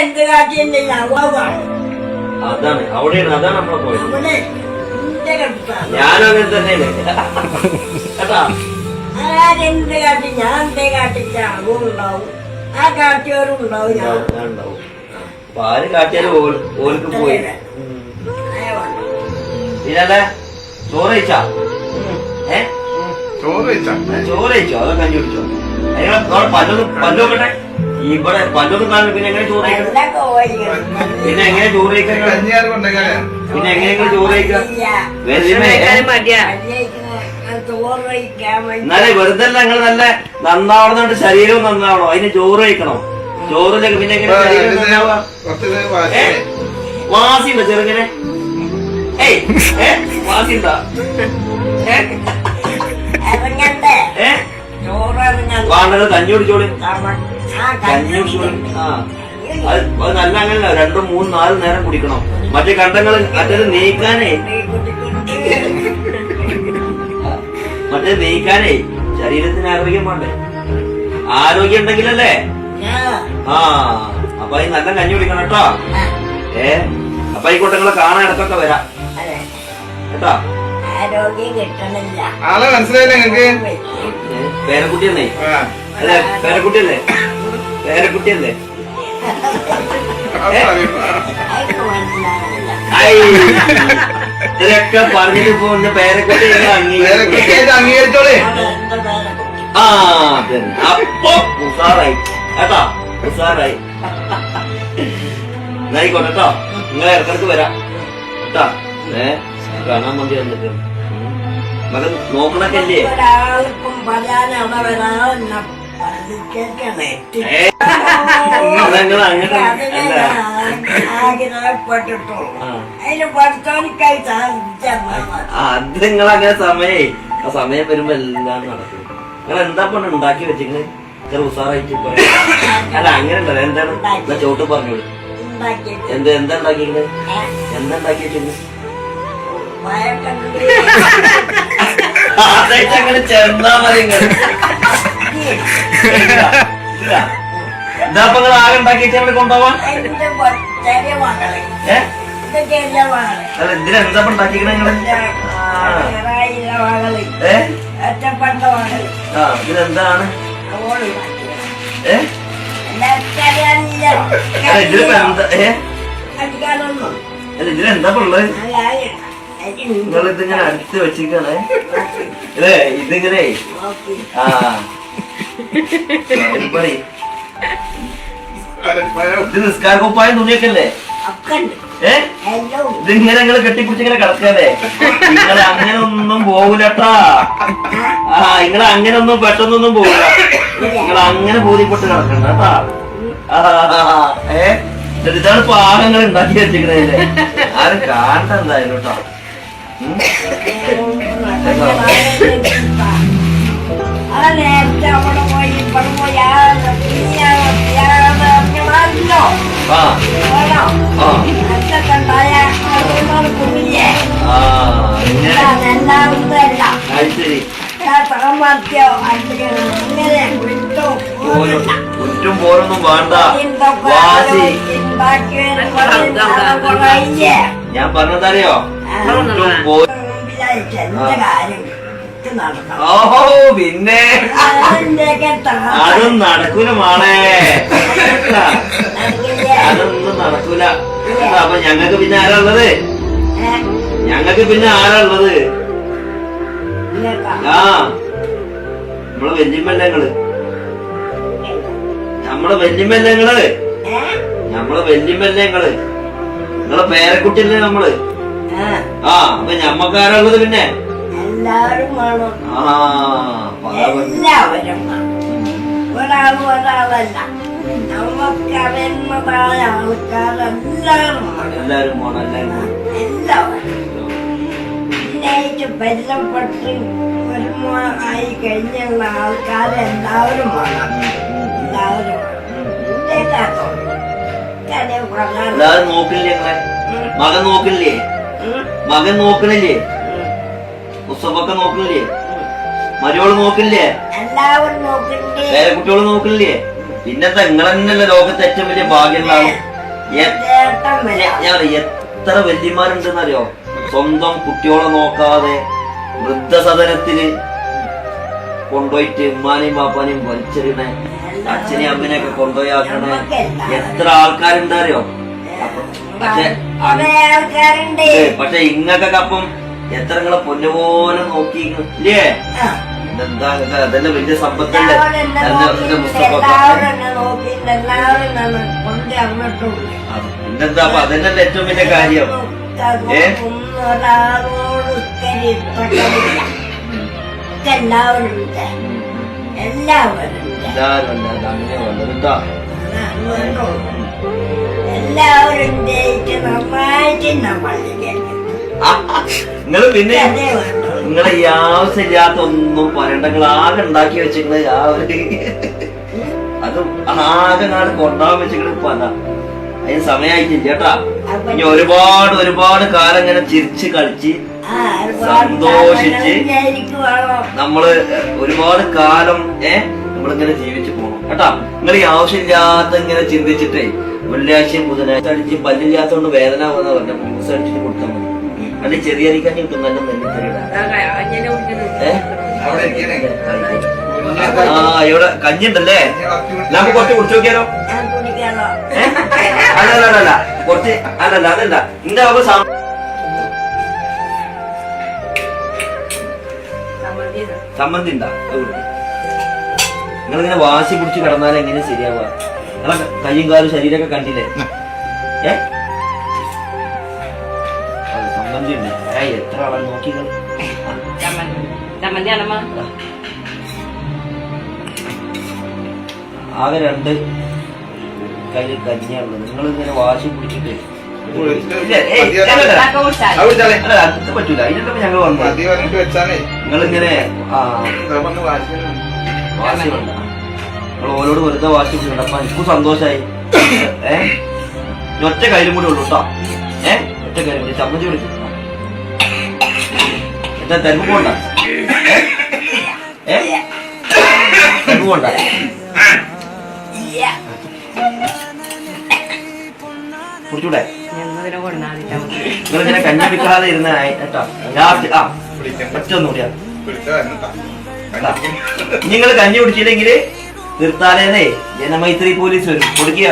എന്ത് കാട്ടിയെന്റെ അതാണ് അവിടെയാണ്, അതാണ് നമ്മളെ പോയത്. ഞാനും അങ്ങനെ തന്നെയാണ് കേട്ടാ. ആരെന്ത് കാട്ടി ഞാൻ എന്തേ കാട്ടിച്ച അതും ഉണ്ടാവും, ആ കാട്ടിയവരും ഉണ്ടാവും, ഞാൻ ഉണ്ടാവും. അപ്പൊ ആര് കാട്ടിയാലും ഓർക്ക് പോയി. പിന്നെ ചോറ് കഴിച്ചാ? ചോറ് കഴിച്ചോ? അതോ കഞ്ഞി കുടിച്ചോ? പല്ലൊക്കെ ഇവിടെ പല്ലൊന്നും കാണും. പിന്നെ എങ്ങനെ ചോറ് കഴിക്കണം? പിന്നെ എങ്ങനെ ചോറ് കഴിക്കാൻ? പിന്നെ എങ്ങനെയെങ്കിലും ചോറ് കഴിക്കാം? എന്നാലേ വെറുതെ നിങ്ങൾ നല്ല നന്നാവണമെന്നുണ്ട്, ശരീരവും നന്നാവണം. അതിന് ചോറ് കഴിക്കണം. ചോറിലേക്ക് പിന്നെ എങ്ങനെ ശരീരം നന്നാവാ? വാസിണ്ടോ ചെറുങ്ങനെ? വാസിണ്ടാ? വേണ്ടത് കഞ്ഞി കുടിച്ചോളി. കഞ്ഞി കുടിച്ചോളി. അത് നല്ല അങ്ങനല്ല, 2, 3, 4 നേരം കുടിക്കണം. മറ്റേ കണ്ടങ്ങൾ മറ്റേത് നീക്കാനേ ശരീരത്തിന് ആരോഗ്യം വേണ്ടേ? ആരോഗ്യം ഉണ്ടെങ്കിലല്ലേ. അപ്പൊ ഈ നല്ല കഞ്ഞി കുടിക്കണം കേട്ടോ. അപ്പൊ ഈ കൂട്ടങ്ങളെ കാണാൻ ഇടക്കൊക്കെ വരാം കേട്ടോ. ആരോഗ്യം കിട്ടണില്ല. ആളെ മനസ്സിലായില്ലേ നിങ്ങക്ക്? പേരക്കുട്ടിയല്ലേ? അല്ലെ പേരക്കുട്ടിയല്ലേ? ഇതൊക്കെ പറഞ്ഞിട്ട് പോകുന്ന പേരക്കുട്ടി അംഗീകരിച്ചോളേ. അപ്പൊ ഉസാറായി കേട്ടോ, ഉസാറായി. എന്നായിക്കോട്ടെ കേട്ടോ. നിങ്ങളെ ഇടക്കിടക്ക് വരാം കേട്ടോ. കാണാൻ വേണ്ടി വന്നിട്ട് മകൻ നോക്കണൊക്കെ ഇല്ലേ? ഒരാൾക്കും പറയാനവരാളെന്നെ ആഗ്രഹപ്പെട്ടിട്ടുള്ളൂ. അതിന് പഠിത്തോനിക്കായി അത് നിങ്ങളങ്ങനെ സമയം വരുമ്പോ എല്ലാം നടക്കും. നിങ്ങൾ എന്താ പണ്ട് ഉണ്ടാക്കി വെച്ചിങ്ങനെ ചില ഉസാറായിട്ട് അല്ല അങ്ങനെ ഉണ്ടല്ലോ. എന്താണ് ചോട്ട് പറഞ്ഞോളൂ. എന്താ ഉണ്ടാക്കിയിരിക്കുന്നത്? എന്താ ഉണ്ടാക്കി വെച്ചിരുന്നത്? അങ്ങനെ ചെന്നാ മതി. എന്താ നിങ്ങൾ ആകെ ഉണ്ടാക്കി വെച്ചാൽ കൊണ്ടുപോവാൻ? അല്ല ഇതിനെന്താ ഉണ്ടാക്കിക്കണ നിങ്ങള്? ഇതിനെന്താണ്? ഇതിലെന്താ ഉള്ളത്? നിങ്ങളിതിങ്ങനെ അടുത്ത് വെച്ചിരിക്കണേ. ഇതിങ്ങനെ ഇത് നിസ്കാരക്കുപ്പായ തുണിയൊക്കെ അല്ലേ? ഇതിങ്ങനെ നിങ്ങള് കെട്ടിപ്പിടിച്ചിങ്ങനെ കിടക്കല്ലേ? നിങ്ങളെ അങ്ങനെ ഒന്നും പോകൂലട്ടാ. നിങ്ങളെ അങ്ങനെ ഒന്നും പെട്ടെന്നൊന്നും പോകൂല. നിങ്ങൾ അങ്ങനെ ബോധ്യപ്പെട്ട് കിടക്കണ്ട കേട്ടാ. ഇതാണ് പാകങ്ങൾ ഉണ്ടാക്കി വെച്ചിരിക്കണേ. ആരും കാണണ്ട എന്തായാലും കേട്ടോ. നേരത്തെ അവിടെ പോയി ഇവിടെ പോയി കുറ്റും പോലൊന്നും വേണ്ട. വാശി ഞാൻ പറഞ്ഞതറിയോ? ഓഹോ പിന്നെ അതും നടക്കൂല മോളെ, അതൊന്നും നടക്കൂല. അപ്പൊ ഞങ്ങക്ക് പിന്നെ ആരാ ഉള്ളത്? നമ്മളെ വല്യമ്മല്ലേ നിങ്ങള്? നിങ്ങളെ പേരക്കുട്ടിയല്ലേ നമ്മള്? അപ്പൊ ഞമ്മക്കാരാ ഉള്ളത്? പിന്നെ എല്ലാവരും വേണം. എല്ലാവരും ഒരാളല്ല. നമുക്കറിയുന്നതായ ആൾക്കാരെല്ലാവരും എല്ലാവരും എല്ലാവരും ബന്ധപ്പെട്ട് ആയി കഴിഞ്ഞുള്ള ആൾക്കാരെല്ലാവരും വേണം. എല്ലാവരും നോക്കില്ലേ? മകൻ നോക്കണില്ലേ? ഉത്സവൊക്കെ നോക്കണില്ലേ? മരുവള് നോക്കില്ലേ? എല്ലാവരും നോക്കില്ലേ? പേരക്കുട്ടികള് നോക്കില്ലേ? പിന്നെന്താ നിങ്ങൾ തന്നെയല്ലേ ലോകത്തെ ഏറ്റവും വലിയ ഭാഗ്യങ്ങളാണ്. ചേട്ടൻ വരാം. ഞാൻ പറയാം, എത്ര വല്യമാരുണ്ടെന്നറിയോ സ്വന്തം കുട്ടിയോളെ നോക്കാതെ വൃദ്ധസദനത്തില് കൊണ്ടുപോയിട്ട് ഉമ്മാനെയും ബാപ്പാനെയും വലിച്ചെറിയണേ, അച്ഛനെയും അമ്മനെയൊക്കെ കൊണ്ടുപോയി ആക്കണേ എത്ര ആൾക്കാരുണ്ടറിയോ. പക്ഷെ കുറെ ആൾക്കാരുണ്ട്. പക്ഷെ ഇങ്ങക്കൊക്കെ അപ്പം എത്ര നിങ്ങളെ പൊന്നുപോലെ നോക്കി ഇല്ലേ? ആ. ഇതെന്താ അതന്നെ വലിയ സമ്പത്തല്ലേ എല്ലാവരും എന്നെ നോക്കിയിട്ടുണ്ട്, മുസ്തഫ. എല്ലാവരും എന്നെ നോക്കിയിട്ടുണ്ട്, എല്ലാവരും എന്നെ കൊണ്ട് അങ്ങോട്ടുണ്ട്. പിന്നെന്താ അപ്പൊ അതന്നെ ഏറ്റവും വലിയ കാര്യം. ഒരാളോട് ഉത്തരി ഇഷ്ടപ്പെടില്ല. എല്ലാവരും ഉണ്ട്, എല്ലാവരും ഉണ്ട്. എല്ലാരും അല്ലാതെ അങ്ങനെ വന്നിട്ടാ എല്ലാവരും ജയിച്ച് നന്നായിട്ട് നമ്മൾ നിങ്ങള് പിന്നെ നിങ്ങളെ ഈ ആവശ്യമില്ലാത്ത ഒന്നും പറയണ്ട. നിങ്ങൾ ആകെ ഉണ്ടാക്കി വെച്ചിരിക്കുന്നത് ആ ഒരു അതും ആകെ നാട് കൊണ്ടാൻ വെച്ചിരിക്കുന്നത് ഇപ്പൊ അതാ. അതിന് സമയമായിട്ടില്ല കേട്ടാ. ഇനി ഒരുപാട് കാലം ഇങ്ങനെ ചിരിച്ച് കളിച്ച് സന്തോഷിച്ച് നമ്മള് ഒരുപാട് കാലം നമ്മളിങ്ങനെ ജീവിച്ചു പോകണം കേട്ടാ. നിങ്ങൾ ഈ ആവശ്യമില്ലാത്ത ഇങ്ങനെ ചിന്തിച്ചിട്ടേ വെള്ളിയാഴ്ചയും ബുധനാഴ്ച അടിച്ച് പല്ലില്ലാത്തോണ്ട് വേദന വന്ന പറഞ്ഞ ജ്യൂസ് അടിച്ചിട്ട് കൊടുത്താൽ മതി. അല്ലെങ്കിൽ ചെറിയ അരിക്കാൻ കിട്ടും നല്ല നെല്ലിത്തരിയുടെ. അവിടെ ഇരിക്കണേ. ആ ഇവിടെ കഞ്ഞിണ്ടല്ലേ, നമുക്ക് കുറച്ച് കുടിച്ചു നോക്കിയാലോ? കുടിക്കാനോ? അല്ലല്ല കുറച്ച് അതല്ല ഇന്റെ അവ സമ്മതി ഉണ്ടാ. നിങ്ങളിങ്ങനെ വാശി പിടിച്ച് കിടന്നാൽ എങ്ങനെ ശരിയാവുക? നിങ്ങളെ കയ്യും കാലും ശരീരമൊക്കെ കണ്ടില്ലേ? സമ്മതി ഉണ്ട്. എത്ര ആളെ നോക്കി ആകെ 2 കയ്യിൽ കഞ്ഞിയാണുള്ളത്. നിങ്ങൾ ഇങ്ങനെ വാശി പിടിച്ചിട്ട് അത് പറ്റൂല. അതിനൊക്കെ ഞങ്ങൾ വന്നു. നിങ്ങളിങ്ങനെ വാശി വേണ്ട. നിങ്ങൾ ഓരോട് വെറുതെ വാശി പിടിക്കണ്ട. അപ്പൊ എനിക്കും സന്തോഷായി. ഒറ്റ കയ്യിലും കൂടി ഉള്ളൂ കേട്ടോ. ഒറ്റ കയ്യിലും കൂടി ചമ്മന്തി വിളിച്ചു എന്താ തെരുവ് പോണ്ട. തെരുവ് പോണ്ട. കുടിച്ചൂടെ? നിങ്ങളിങ്ങനെ കഞ്ഞി പിടിക്കാതെ ഇരുന്ന കേട്ടോ. ലാസ്റ്റ് ഒറ്റൊന്നും കൂടിയാ. നിങ്ങൾ കഞ്ഞി കുടിച്ചില്ലെങ്കിൽ നിർത്താനേ ജനമൈത്രി പോലീസ് വരും. കൊടുക്കുക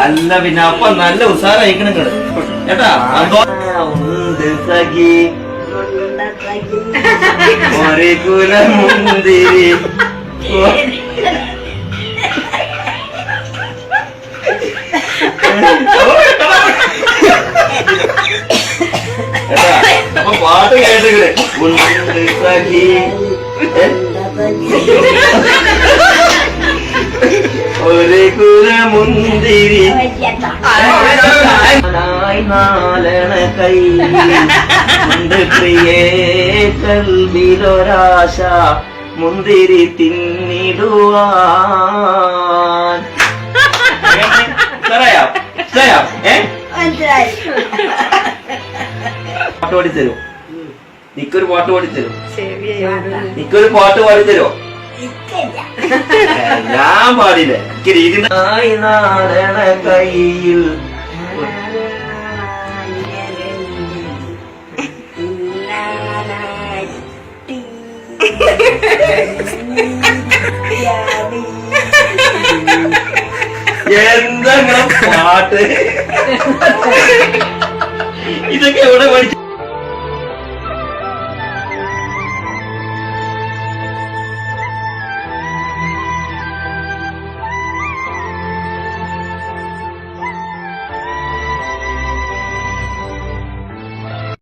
അല്ല പിന്നെ അപ്പൊ നല്ല ഉത്സാഹം നിങ്ങൾ കേട്ടാ. ഒരു കുലമുന്തിരി അപ്പൊ പാട്ട് കേട്ടില്ലേ? ഒരു കുലമുന്തിരി നാലണ കൈ പ്രിയേ കൽവിലൊരാശ മുന്തിരി തിന്നിടുവാൻ. പാട്ട് പാടിത്തരോ? നിക്കൊരു പാട്ട് പാടിത്തരോ? നിക്കൊരു പാട്ട് പാടിത്തരോ? ഞാൻ പാടില്ലേ? എനിക്ക് രീതി നാരണ കയ്യിൽ എന്താ പാട്ട് ഇതൊക്കെ എവിടെ പഠിച്ചു?